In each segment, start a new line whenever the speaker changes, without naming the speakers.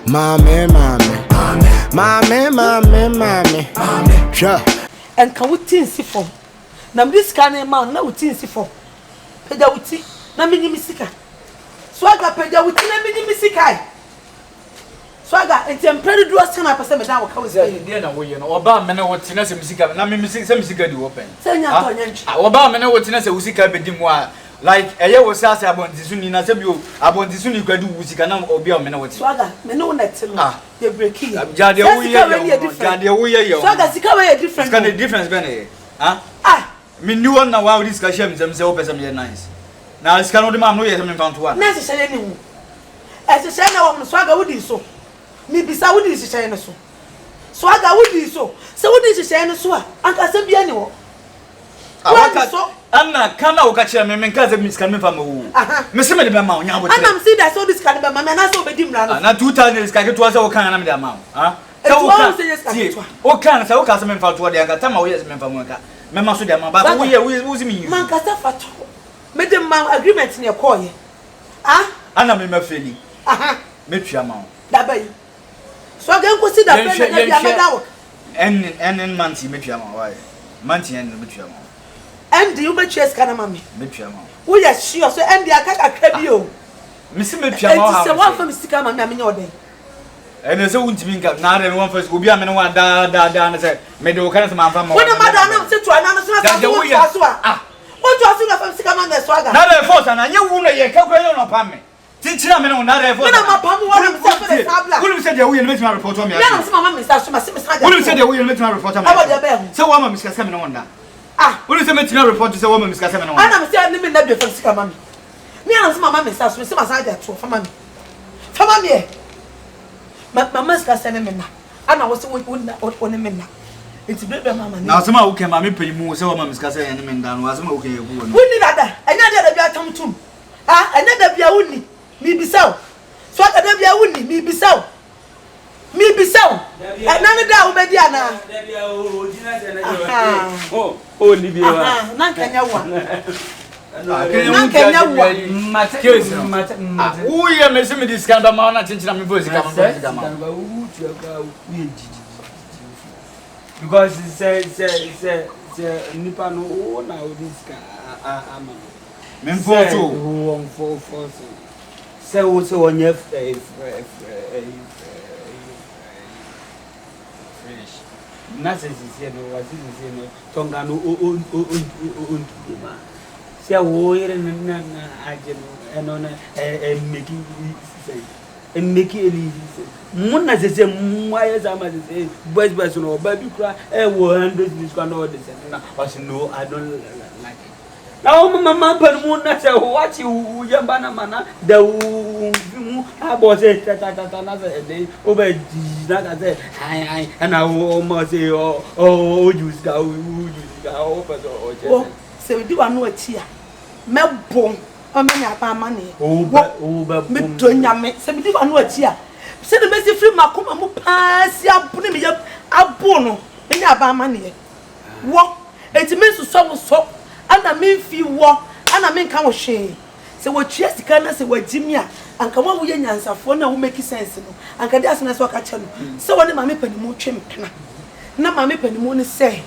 Mame. Sure.
And can we tin si form? Na this kind man na we tin si form. Peja wuti na mini misika. Swaga peja wuti na mini misika. Swaga enti empere do asem apese me dan wo ka we say.
Dey na wo ye no. Oba me na wo tina se misika na me misika di wo pen.
Say nya to nya ntwi.
Oba me na wo tina se usika be di mu a like eye wo say ase abontisu ni na se bi o abontisu ni kwadu usika na obi a me na wo ti.
Swaga me no na telo. Ye break here.
Jade wo ye yo. Jade wo ye yo.
Swaga sika we ye different.
Sika the difference be na ah. Me knew on now this cashier me say open some nice. Now this cannot demand no yes me found one.
Na se shele ni wu. E se shele na wo Swaga wudi so. Me bisa wudi se shele no so. Swaga wudi so. Se wudi se shele no so a anka se bia ni wo.
Waka so Anna kana o ka kire me nka se miska me fa ma wu. Me se me de be ma onya bo.
Anam see that so this can be ma me na so be di mra no.
Na 2000 is ka ke to asa o kan na me de ma.
So o say yes ka to.
O kan sa o ka se me fa to de anka tama o yes me fa mu nka. Me ma so de ma ba wo ye wo si me.
Man ka sa fa to. Me de ma agreement ne ko ye.
Anna me ma feli. Me tua ma.
Da ba yi. So ga nko si da fe na bia me da wo.
En manti me tua ma why. Manti en me tua ma.
And you be chase kana mami.
Me tua ma.
Wo ya sure so and dia kaka krabi o.
Me si me tua ma ha.
Se one for mistika mami amenye oden.
And so won't mean now then one first will be a man one da say made the kind of man from
when the madam sit to another so what you asking from Sikaman the swagger?
Not a force and you won't a calculation upon me. Teaching a man not a force. Who said you will make my report on me?
Mamma is that
who said you will make my report on me? So woman is coming on that. Who is a material report to say woman is coming on?
I'm saying living that from Sikaman. Me and mamma is that so much for mammy. For mammy. Mama ska sene me na ana wo se woni me na enti bebe mama
na asema wo ke mama pay mu se wo mama ska sene me nda no asema wo ke yebu no
woni dada enya de da bia tamtum enya da bia woni mi bisaw so ka da bia woni mi bisaw na me da wo be di ana
da bia o dina se na o ni bi wa
na kanya wa
who you may see me this kind of man and teaching me voice
because he said nipa no na this guy
men photo
who on for say also on your fresh nothing is here no was this here no tonga no se wo yere na ajeno enona make eli munna se mwaye zama se boys no baby kra wo 100 this kan all this na was no I don't like it now mama pan munna se watch you yamba na mana da mu abo se ta na se dey oba di na ka se ai na o mo se o use ga o pa so
se we do anu atia me bom o me nya pa mane
o ba
me do nya me se me di anu atia se de besi free makoma mu paasi abune me abo no me nya ba mane wo enti me so ana me fi wo ana me nka wo hwe se wo twa sika na se wo jimi a anka wo ye nyansafo na wo make sense no anka de asena se wo ka che no se wo ne ma me panimu twempena na ma me panimu ne se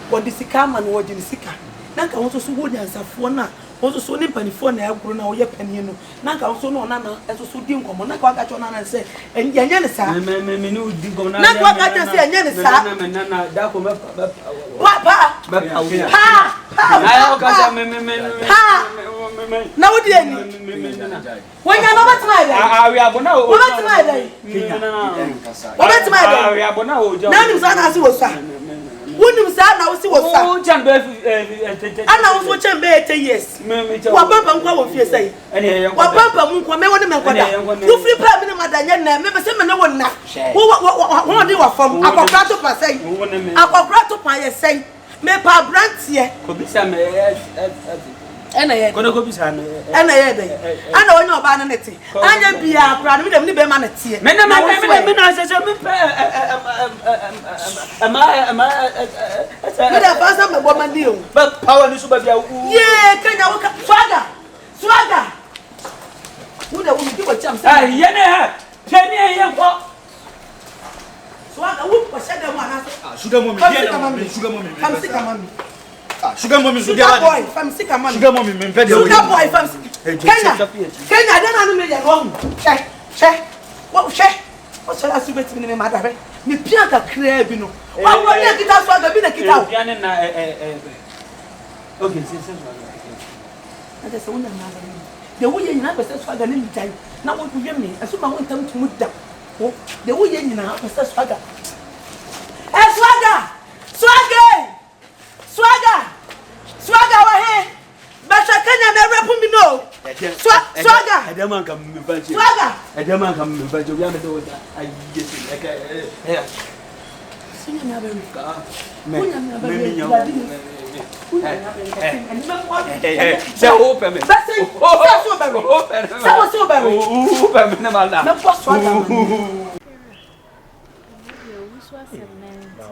wo de sika ma no wo de sika na nka wo so wo nyansafo na wo so ne panifo na agro na wo ye pani no na nka wo so no na so di nkomo na ka ka cho na se enye ne sa
me no di nkomo na
ka ka se enye ne sa
na da ko me
pa
ayo ka sa me
na wo di eni wonya no batima ida
we abona o
batima ida batima ida
we abona o
na ni sa na si wo sa woni sa na wo si wo sa
o chan be
ana wo so chan be 10 years wa papa nkwa wo fie sai wa papa mu nkwa me woni me nkwa da wo free pa me na madanya na me be se me na wonna wo di wa fam akokra to pa sai akokra to pa ye sai me pa brantie
ko bi sa me
ena ye
ko ko bi sa me
ena ye dey ana woni oba na neti anya bia pra no me be ma na tie
me na se me
me da fa sa me bo mandi o
ba power ni so ba bia
ye kanya wo swagger wo da wo mi ki wo cham sa
ye ne ha ye ko
for share them one.
Sugar mommy, sugar mommy.
Come see, come on.
Sugar mommy,
sugar boy, from sick man.
Sugar mommy,
sugar boy from Kenya, I don't know me wrong. Check. What check? What shall I submit to me, madam? Me pianka crab, you know. What will you get out of the kid out?
Okay,
I just wonder the way you never says swagger in time. Now what you me? I saw my one time to move down. The way you now says swagger. Swagger, we're here. But I can't never put me no. Swagger.
I don't come to bunch.
Swagger.
I don't come to bunch of young adults. I guess like
sing another car.
So open me.
That's it.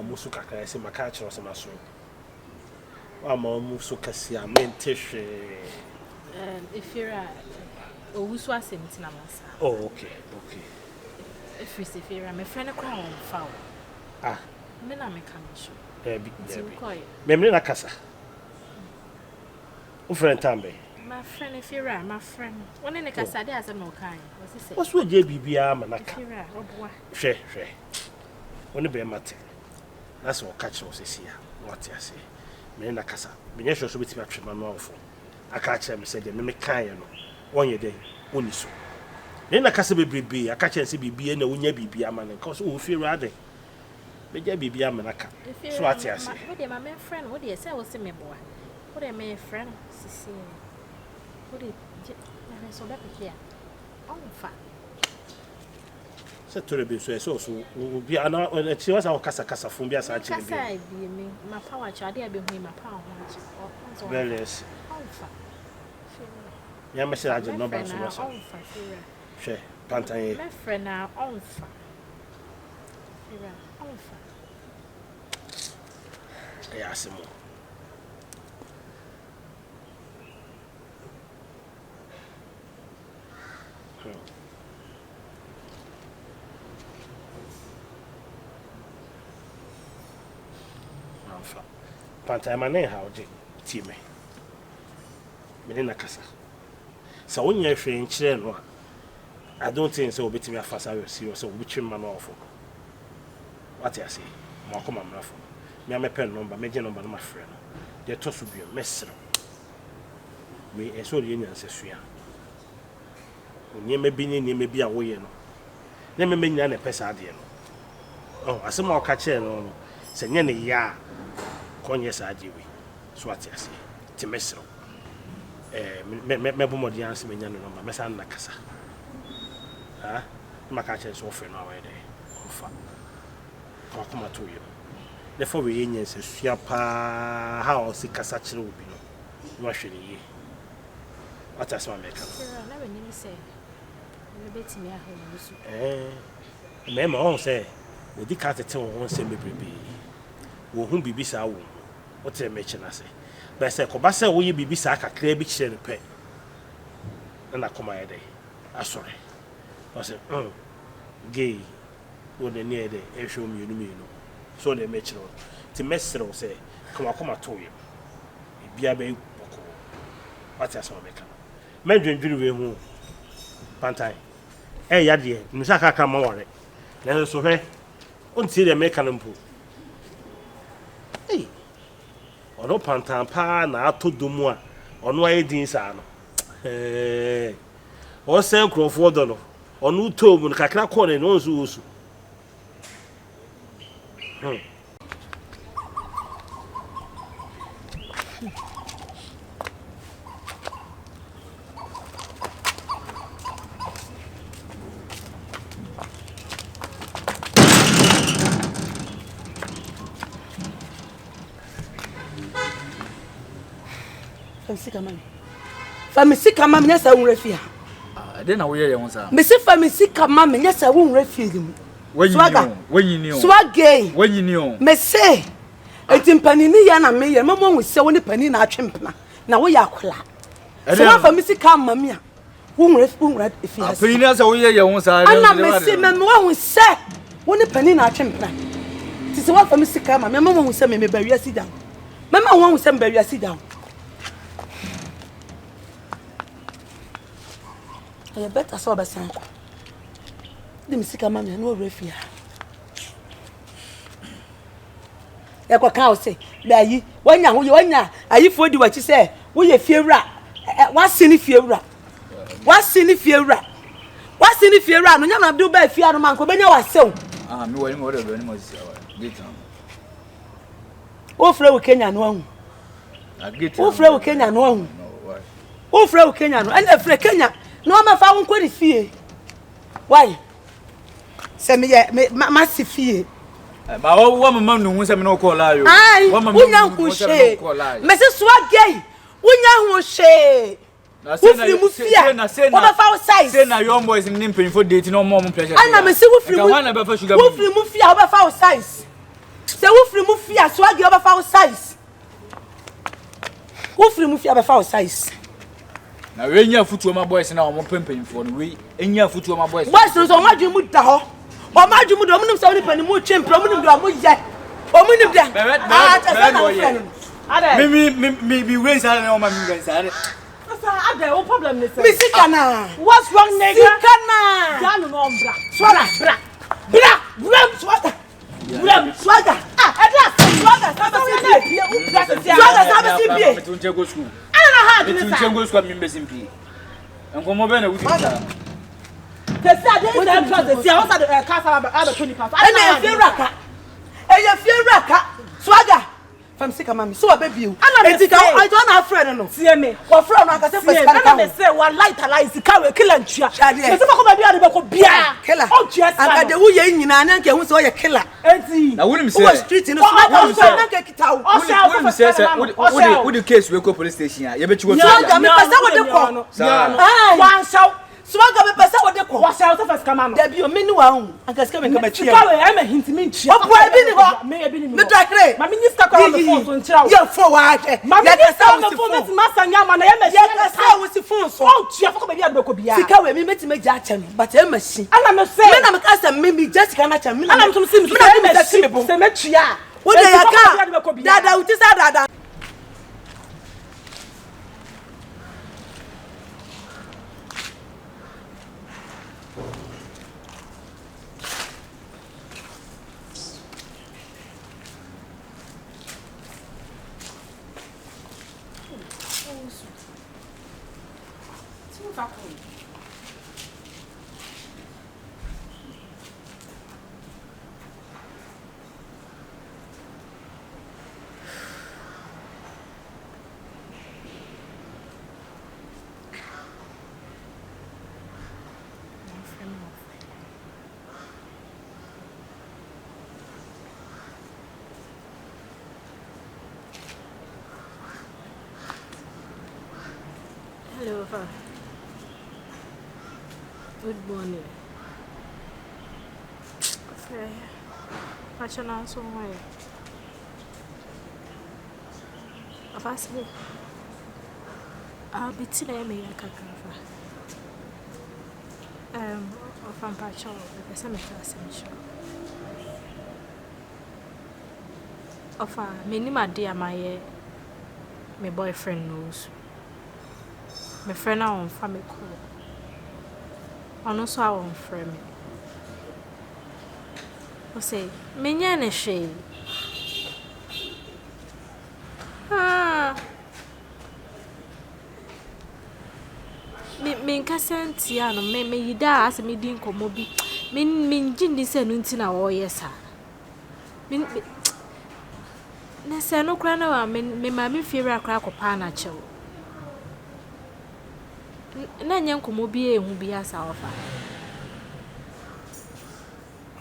Musu kaka ese makachi no sama so wa ma musu kasi amenteche
ifira owusu asem tina masa.
Oh, okay.
Ifira me friend kwa on fa. Me na me kan so.
Debi. Me na kasa. O friend tambe.
My friend ifira, my friend. One ne kasa dey asem no kan. What say?
What's what je bibia manaka?
Ifira, obwa.
Hwe. One be mate. That's what catch us here. What you say? Me na kasa. Me nye so beti atwe ma no ofo. Aka kire me say de me kan ye no. Wonye dey oni so. Me na kasa bebrebe aka kire say bibia na wonya bibia ma ne cause o fi rade. Me je bibia ma naka. So what you say?
What dey my friend? What dey say wo say me boa? What dey my friend? Sisi. What dey na so da pia. On fa.
To be so be ana ti was our kasa fun bi asa chiri bi
kasa bi me ma power cha dey be hu ma power ho
very less ya me say agent number so was she pantan ye
my friend na on fa
ya asimo Panta ma ne ha odi ti me na kasa sa wonya hwe nkire no I don't think so obetimi afasa we serious so obetwi ma no ofo what you say ma ko mamra fo me am pen number me je number no ma frɛ no de to so bio mesro me eso de nya nsesua onye me bi ni me bi a wo ye no na me nya na pesa ade no oh asema o ka kire no se nya ne ya konye sa ajiwe so ati ase ti mesro me bo modi anse menya no number mesa na kasa maka che so fe no awe de ofa ko kuma to yo le fo we yenye se sua pa ha o si kasa kire obi no hwere yi ata so ameka
na we ni se we betimi aho musu
me ma on se we di ka tete won se bebrebe wo hu bibisa wo o te me chi na se ba se ko ba se wo yi bibisa kakra bi kire ne pe na koma ye de asore o se gay wo de ne de e show me no so de me chiro ti mesro se koma to ye bia be boko ati aso me ka me dwendwiri we hu pantai ya de mi saka ka ma wore na so hwe on ti de me ka no ono pantan pa na atodomu a ono aye din sa no o se nkrofo do no ono tom no kakra ko ne no nso
Famisi kama me nyasa won refia
de na wo ye won sa
me si famisi kama me nyasa won refia dim
wanyini o
swagay
wanyini o
me se etimpanini ya na me ye mama won se woni pani na atwempena na wo ya kola so na famisi kama me a won refia
pani na sa wo ye won sa
ana me se me won se woni pani na atwempena Tis what for Mr. Kama, my mama will send me bury sit down. My mama won't send bury sit down. I better saw by son. The Mr. Kama, no refia. Ya kwa ka o se da yi wanya ho ye wanya ayi fo di wachi se wo ye fiewura wase ni fiewura no nya na do ba fia no man ko benya wase o
me wani mo de be ni mo si awa gate
o frɛ wo Kenya no ahu
gate
o frɛ wo Kenya no ahu o frɛ wo Kenya no ana frɛ Kenya no ma fa wo nkɔ fie why se me ye ma si fie
ma wa mama nu hu se me no call la yo
wa mama hu she me se swagay wunya hu she wufri mu fia o ba fa size
say na young boys ni mpin for date no more pressure
ana me se wufri mu fia o ba fa size se wufri mu fia swagay o ba fa size wufri mu fia ba fa size
na we nya futuo ma boys na o mo pempin for no we enya futuo ma boys
boys no so ma dwu mu da ho o ma dwu mu do munum se woni pani mu twempra munum do mo ye o munum da
me raise her no ma me raise her
Ada, what problem is
me sikana
what's wrong nigga
sikana
Janu no bra
swara bra swagger swagger sabe si bie swagger sabe si bie
me tunche go school
ana ha
me tunche go school me besim pi enko be na wuti ta
kesi ade is the
see I was at the casa about 20 pounds
ana fie raka swagger fam sika mami so baby you etika I don't have friend no
see me
wa friend no akase first
can me say one light alive sika we kill and tua me say ko ba bia de be ko bia
killer
o tua sika
aka de wo ye nyina na nke hu so ye killer
enti
na wunim say
wo street no so na nke kitawo
wunim say wo the case we go police station ya ye be chi wo
swagger me pesa wo de ko
one shout
swagger me pesa wo de ko
wa shout first come on
da bi o me ni wa hu akase ka me ka ba chia
sika we am a hint me ntia
o boy bi ni ho me drakre
ma me ni sika ko the phone so ntia
ye fo wa je
ma me ni sika ko phone me massa nya ma na ye me
ye pesa wo si phone so
o tua ko ba bia de ko bia
sika we me meti me ja che no but e machine
ana me say
me na me ka say me Jessica na che me
ana me so me se me tua
wo de ya ka dada uti sa dada
Hello, Father. Good morning. Okay. What's your name? So why? Afasle. I'll be telling me a kakafa. From Pacho, the cemetery essential. Minima dear my boyfriend knows. My friend now on family call. And also I won't friend me. I say, Minyane she. Me kasenti ano me yida as me din komo bi. Me jindi se no ntina wo yesa. Me na se no kra na wa me ma me fiere akra kopa na chew. Na nyen komo bi ehu bi asa ofa.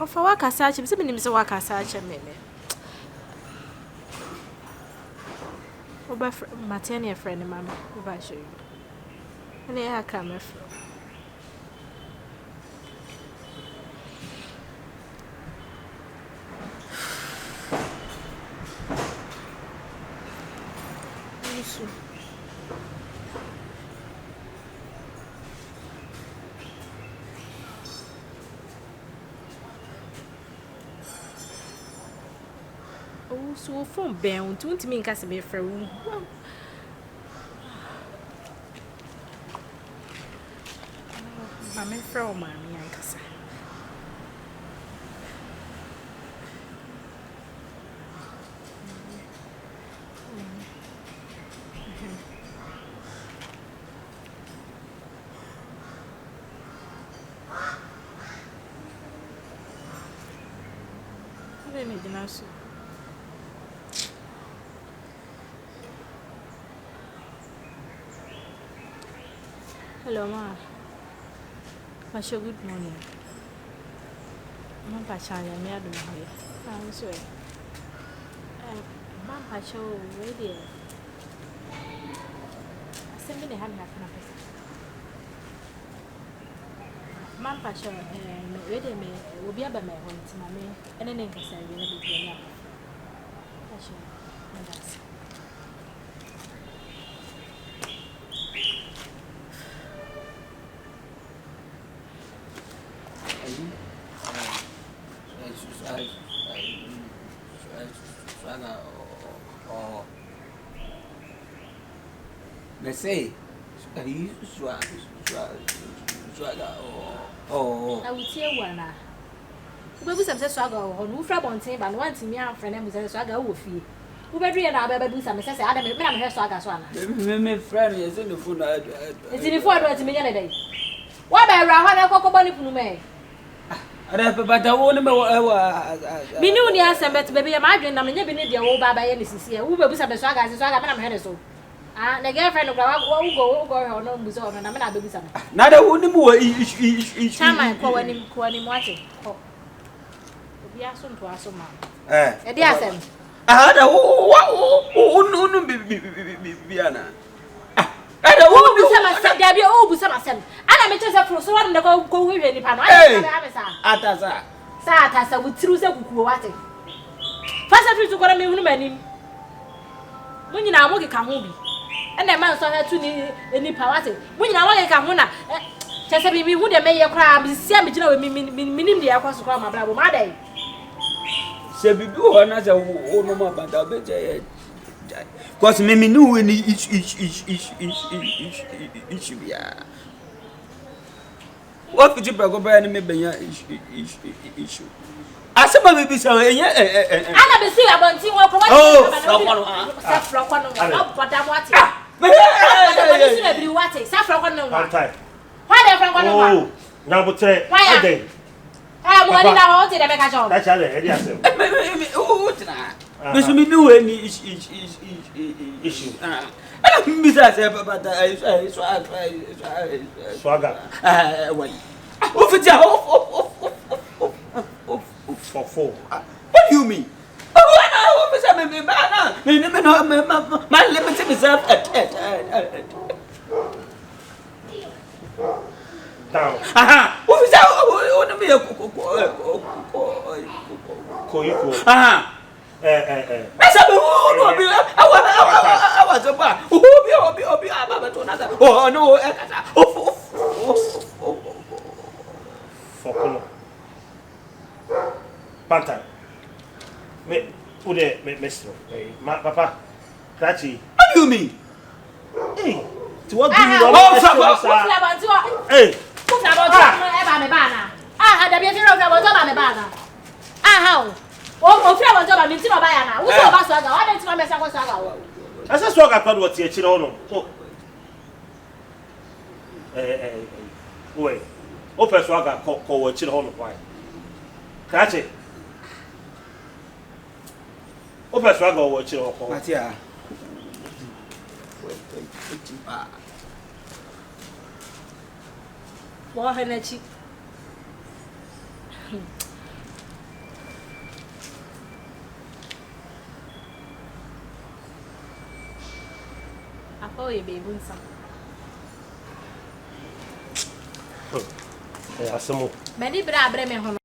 Ofa wakasa ache, se benim se wakasa ache me. Oba Matania friend mama, oba show you. And I come from. Oh, so from bound to me, cast me for room. Mamma from Mammy, I guess. Hello, Ma. Masho, good morning. Mom, Pacha, I'm here. I'm sorry. Mom, Pacha, ready. Send me the hand half an hour. Mom, Pacha, ready, me will be about my home to mammy, and then I can say, you'll be enough. Pacha, that's.
Let's say, oh,
I will tell one. We will some swagger on who from on table and once me and friend was a swagger with you. Who better and I better do some says Adam, I'm her swagger swan.
My friend is in the phone.
It's in the 4 million a day. What by Rahana Coco Bonnie Pume?
But I won't know.
Minunia Sambet, baby, I'm arguing. I'm never need the old Baba any sincere. Who will be some swagger as a swagger, I'm headed so. Ah, the girlfriend of our go or no museum, and I'm not baby some.
Not a woman more each
time I call him watching. Oh, we are soon to us, man. A dear son.
I had a no, Biana. I don't want to say, there be all some assent. And I'm just a frozen one that go with any panel. Atasa. Satasa with through the water. First, I to go to me woman. When you now walk a camubi. And the man saw her to any power. When you now walk a camuna, just a baby would make a crab, see me, meaning the across the crowd, my brother, my day. Say, be do another woman, but I'll bet you. Because me knew any issue. What could you go by any issue? I said, my baby, so yeah,
I never see about you. Oh, saffron, but I'm watching. What is saffron?
Oh, now but say, why are they?
I'm going to hold it and make a job.
That's how they are.
Miss me knew any issue. I don't miss us, but I swagger. What do you mean? My limited myself
down.
What is that? I said, I was about who be about to another. Oh, no,
for Panta. Me, Mr. My papa, Cratchy.
What do you mean?
Hey, to what do you want? Hey,
who's about me banner? I had a beauty of my banner. How? Oh, friend was about me to buy now. Who's about swagger? I didn't know myself was swagger.
as a swagger, I what you're children. Wait, open swagger, call what children. Why? Cratchy. Open swagger, what children.
Matia.
What energy? Oh, you baby, some.
Yeah, some.
Many bra me home.